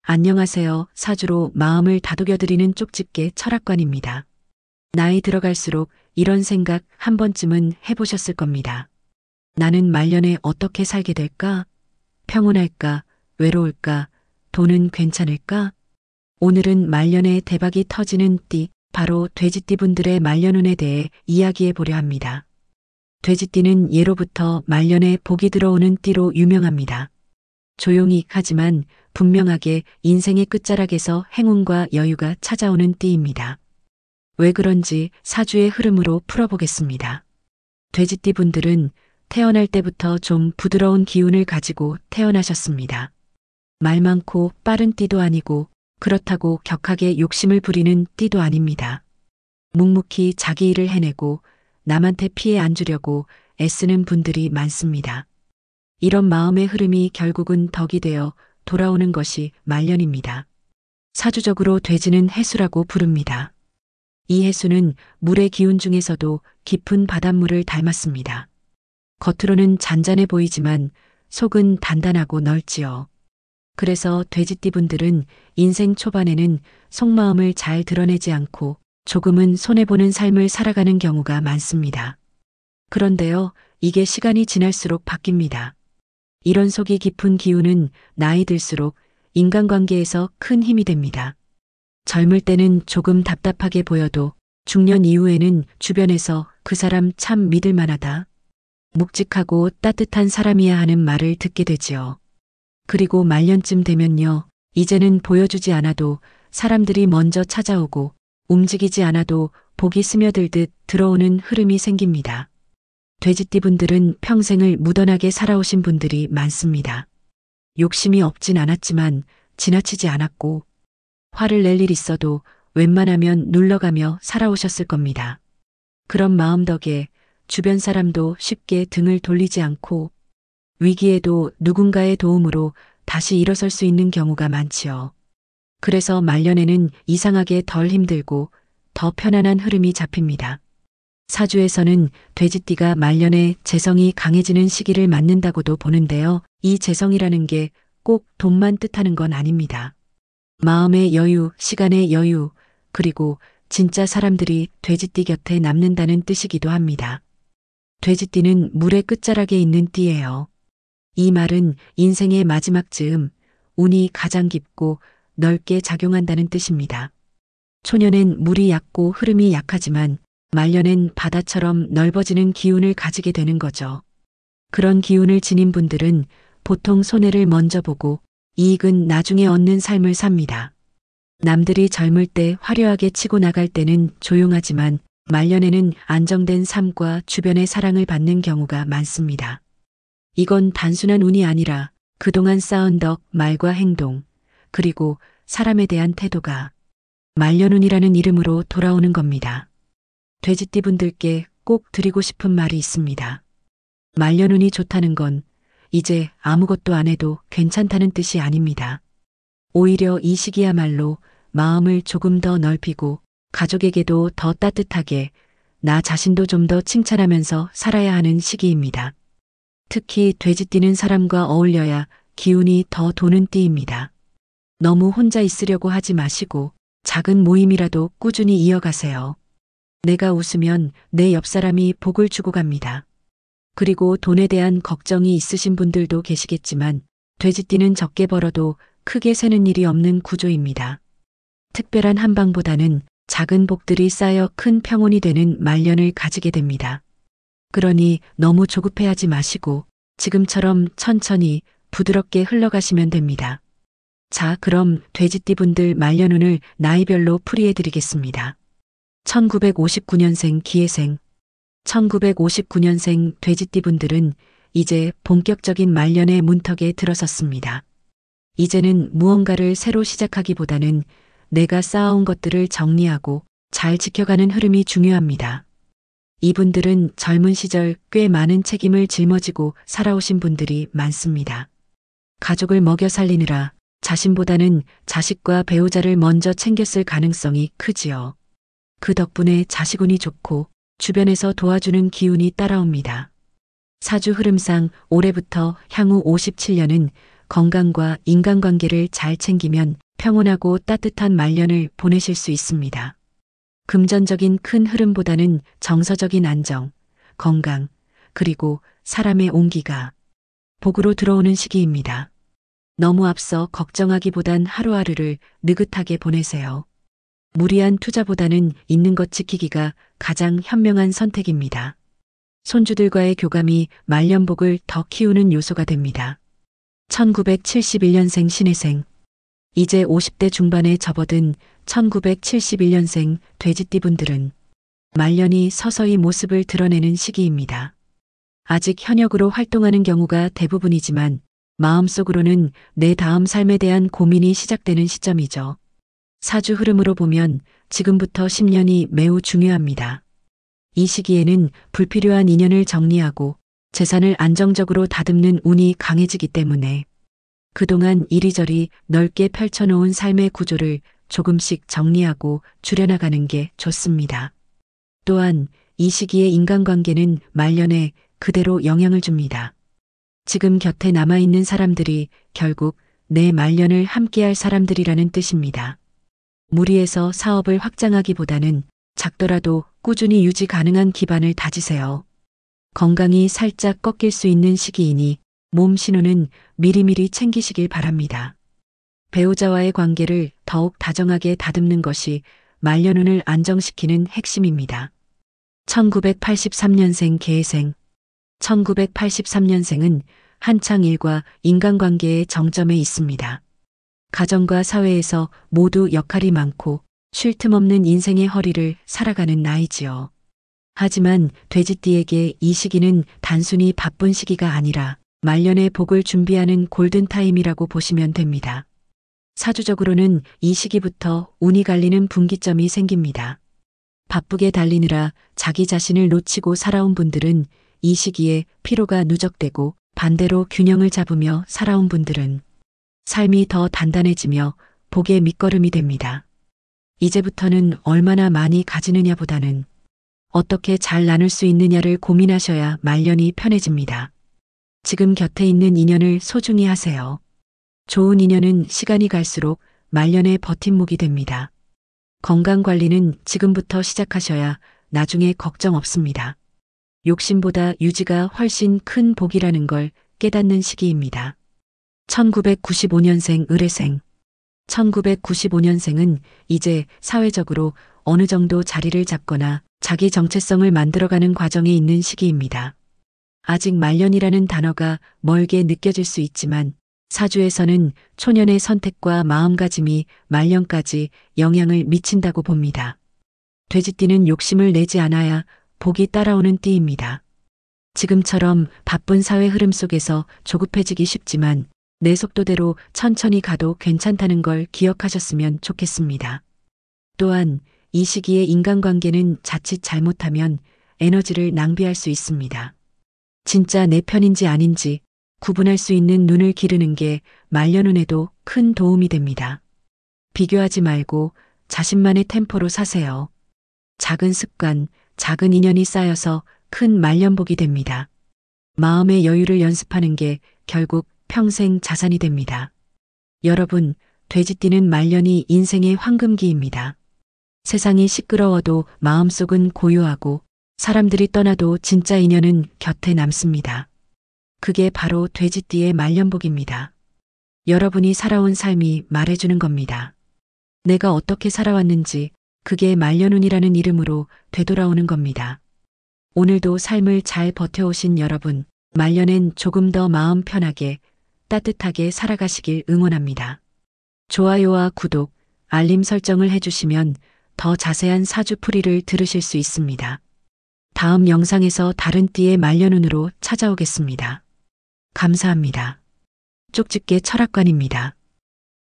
안녕하세요. 사주로 마음을 다독여드리는 쪽집게 철학관입니다. 나이 들어갈수록 이런 생각 한 번쯤은 해보셨을 겁니다. 나는 말년에 어떻게 살게 될까? 평온할까? 외로울까? 돈은 괜찮을까? 오늘은 말년에 대박이 터지는 띠, 바로 돼지띠분들의 말년운에 대해 이야기해 보려 합니다. 돼지띠는 예로부터 말년에 복이 들어오는 띠로 유명합니다. 조용히 하지만 분명하게 인생의 끝자락에서 행운과 여유가 찾아오는 띠입니다. 왜 그런지 사주의 흐름으로 풀어보겠습니다. 돼지띠 분들은 태어날 때부터 좀 부드러운 기운을 가지고 태어나셨습니다. 말 많고 빠른 띠도 아니고 그렇다고 격하게 욕심을 부리는 띠도 아닙니다. 묵묵히 자기 일을 해내고 남한테 피해 안 주려고 애쓰는 분들이 많습니다. 이런 마음의 흐름이 결국은 덕이 되어 돌아오는 것이 말년입니다. 사주적으로 돼지는 해수라고 부릅니다. 이 해수는 물의 기운 중에서도 깊은 바닷물을 닮았습니다. 겉으로는 잔잔해 보이지만 속은 단단하고 넓지요. 그래서 돼지띠 분들은 인생 초반에는 속마음을 잘 드러내지 않고 조금은 손해보는 삶을 살아가는 경우가 많습니다. 그런데요, 이게 시간이 지날수록 바뀝니다. 이런 속이 깊은 기운은 나이 들수록 인간관계에서 큰 힘이 됩니다. 젊을 때는 조금 답답하게 보여도 중년 이후에는 주변에서 그 사람 참 믿을 만하다. 묵직하고 따뜻한 사람이야 하는 말을 듣게 되지요. 그리고 말년쯤 되면요, 이제는 보여주지 않아도 사람들이 먼저 찾아오고 움직이지 않아도 복이 스며들듯 들어오는 흐름이 생깁니다. 돼지띠 분들은 평생을 무던하게 살아오신 분들이 많습니다. 욕심이 없진 않았지만 지나치지 않았고 화를 낼 일 있어도 웬만하면 눌러가며 살아오셨을 겁니다. 그런 마음 덕에 주변 사람도 쉽게 등을 돌리지 않고 위기에도 누군가의 도움으로 다시 일어설 수 있는 경우가 많지요. 그래서 말년에는 이상하게 덜 힘들고 더 편안한 흐름이 잡힙니다. 사주에서는 돼지띠가 말년에 재성이 강해지는 시기를 맞는다고도 보는데요. 이 재성이라는 게 꼭 돈만 뜻하는 건 아닙니다. 마음의 여유, 시간의 여유, 그리고 진짜 사람들이 돼지띠 곁에 남는다는 뜻이기도 합니다. 돼지띠는 물의 끝자락에 있는 띠예요. 이 말은 인생의 마지막 즈음, 운이 가장 깊고 넓게 작용한다는 뜻입니다. 초년엔 물이 얕고 흐름이 약하지만 말년엔 바다처럼 넓어지는 기운을 가지게 되는 거죠. 그런 기운을 지닌 분들은 보통 손해를 먼저 보고 이익은 나중에 얻는 삶을 삽니다. 남들이 젊을 때 화려하게 치고 나갈 때는 조용하지만 말년에는 안정된 삶과 주변의 사랑을 받는 경우가 많습니다. 이건 단순한 운이 아니라 그동안 쌓은 덕, 말과 행동, 그리고 사람에 대한 태도가 말년운이라는 이름으로 돌아오는 겁니다. 돼지띠 분들께 꼭 드리고 싶은 말이 있습니다. 말년운이 좋다는 건 이제 아무것도 안 해도 괜찮다는 뜻이 아닙니다. 오히려 이 시기야말로 마음을 조금 더 넓히고 가족에게도 더 따뜻하게 나 자신도 좀 더 칭찬하면서 살아야 하는 시기입니다. 특히 돼지띠는 사람과 어울려야 기운이 더 도는 띠입니다. 너무 혼자 있으려고 하지 마시고 작은 모임이라도 꾸준히 이어가세요. 내가 웃으면 내 옆 사람이 복을 주고 갑니다. 그리고 돈에 대한 걱정이 있으신 분들도 계시겠지만 돼지띠는 적게 벌어도 크게 새는 일이 없는 구조입니다. 특별한 한방보다는 작은 복들이 쌓여 큰 평온이 되는 말년을 가지게 됩니다. 그러니 너무 조급해하지 마시고 지금처럼 천천히 부드럽게 흘러가시면 됩니다. 자, 그럼 돼지띠 분들 말년운을 나이별로 풀이해 드리겠습니다. 1959년생 기해생 1959년생 돼지띠 분들은 이제 본격적인 말년의 문턱에 들어섰습니다. 이제는 무언가를 새로 시작하기보다는 내가 쌓아온 것들을 정리하고 잘 지켜가는 흐름이 중요합니다. 이분들은 젊은 시절 꽤 많은 책임을 짊어지고 살아오신 분들이 많습니다. 가족을 먹여 살리느라 자신보다는 자식과 배우자를 먼저 챙겼을 가능성이 크지요. 그 덕분에 자식운이 좋고 주변에서 도와주는 기운이 따라옵니다. 사주 흐름상 올해부터 향후 57년은 건강과 인간관계를 잘 챙기면 평온하고 따뜻한 말년을 보내실 수 있습니다. 금전적인 큰 흐름보다는 정서적인 안정, 건강, 그리고 사람의 온기가 복으로 들어오는 시기입니다. 너무 앞서 걱정하기보단 하루하루를 느긋하게 보내세요. 무리한 투자보다는 있는 것 지키기가 가장 현명한 선택입니다. 손주들과의 교감이 말년복을 더 키우는 요소가 됩니다. 1971년생 신혜생. 이제 50대 중반에 접어든 1971년생 돼지띠분들은 말년이 서서히 모습을 드러내는 시기입니다. 아직 현역으로 활동하는 경우가 대부분이지만 마음속으로는 내 다음 삶에 대한 고민이 시작되는 시점이죠. 사주 흐름으로 보면 지금부터 10년이 매우 중요합니다. 이 시기에는 불필요한 인연을 정리하고 재산을 안정적으로 다듬는 운이 강해지기 때문에 그동안 이리저리 넓게 펼쳐놓은 삶의 구조를 조금씩 정리하고 줄여나가는 게 좋습니다. 또한 이 시기의 인간관계는 말년에 그대로 영향을 줍니다. 지금 곁에 남아있는 사람들이 결국 내 말년을 함께할 사람들이라는 뜻입니다. 무리해서 사업을 확장하기보다는 작더라도 꾸준히 유지 가능한 기반을 다지세요. 건강이 살짝 꺾일 수 있는 시기이니 몸 신호는 미리미리 챙기시길 바랍니다. 배우자와의 관계를 더욱 다정하게 다듬는 것이 말년운을 안정시키는 핵심입니다. 1983년생 계생. 1983년생은 한창 일과 인간관계의 정점에 있습니다. 가정과 사회에서 모두 역할이 많고 쉴 틈 없는 인생의 허리를 살아가는 나이지요. 하지만 돼지띠에게 이 시기는 단순히 바쁜 시기가 아니라 말년의 복을 준비하는 골든타임이라고 보시면 됩니다. 사주적으로는 이 시기부터 운이 갈리는 분기점이 생깁니다. 바쁘게 달리느라 자기 자신을 놓치고 살아온 분들은 이 시기에 피로가 누적되고 반대로 균형을 잡으며 살아온 분들은 삶이 더 단단해지며 복의 밑거름이 됩니다. 이제부터는 얼마나 많이 가지느냐보다는 어떻게 잘 나눌 수 있느냐를 고민하셔야 말년이 편해집니다. 지금 곁에 있는 인연을 소중히 하세요. 좋은 인연은 시간이 갈수록 말년의 버팀목이 됩니다. 건강관리는 지금부터 시작하셔야 나중에 걱정 없습니다. 욕심보다 유지가 훨씬 큰 복이라는 걸 깨닫는 시기입니다. 1995년생 을해생. 1995년생은 이제 사회적으로 어느 정도 자리를 잡거나 자기 정체성을 만들어가는 과정에 있는 시기입니다. 아직 말년이라는 단어가 멀게 느껴질 수 있지만 사주에서는 초년의 선택과 마음가짐이 말년까지 영향을 미친다고 봅니다. 돼지띠는 욕심을 내지 않아야 복이 따라오는 띠입니다. 지금처럼 바쁜 사회 흐름 속에서 조급해지기 쉽지만 내 속도대로 천천히 가도 괜찮다는 걸 기억하셨으면 좋겠습니다. 또한 이 시기의 인간관계는 자칫 잘못하면 에너지를 낭비할 수 있습니다. 진짜 내 편인지 아닌지 구분할 수 있는 눈을 기르는 게 말년운에도 큰 도움이 됩니다. 비교하지 말고 자신만의 템포로 사세요. 작은 습관, 작은 인연이 쌓여서 큰 말년복이 됩니다. 마음의 여유를 연습하는 게 결국 평생 자산이 됩니다. 여러분, 돼지띠는 말년이 인생의 황금기입니다. 세상이 시끄러워도 마음속은 고요하고 사람들이 떠나도 진짜 인연은 곁에 남습니다. 그게 바로 돼지띠의 말년복입니다. 여러분이 살아온 삶이 말해주는 겁니다. 내가 어떻게 살아왔는지 그게 말년운이라는 이름으로 되돌아오는 겁니다. 오늘도 삶을 잘 버텨오신 여러분, 말년엔 조금 더 마음 편하게 따뜻하게 살아가시길 응원합니다. 좋아요와 구독, 알림 설정을 해주시면 더 자세한 사주풀이를 들으실 수 있습니다. 다음 영상에서 다른 띠의 말년운으로 찾아오겠습니다. 감사합니다. 쪽집게 철학관입니다.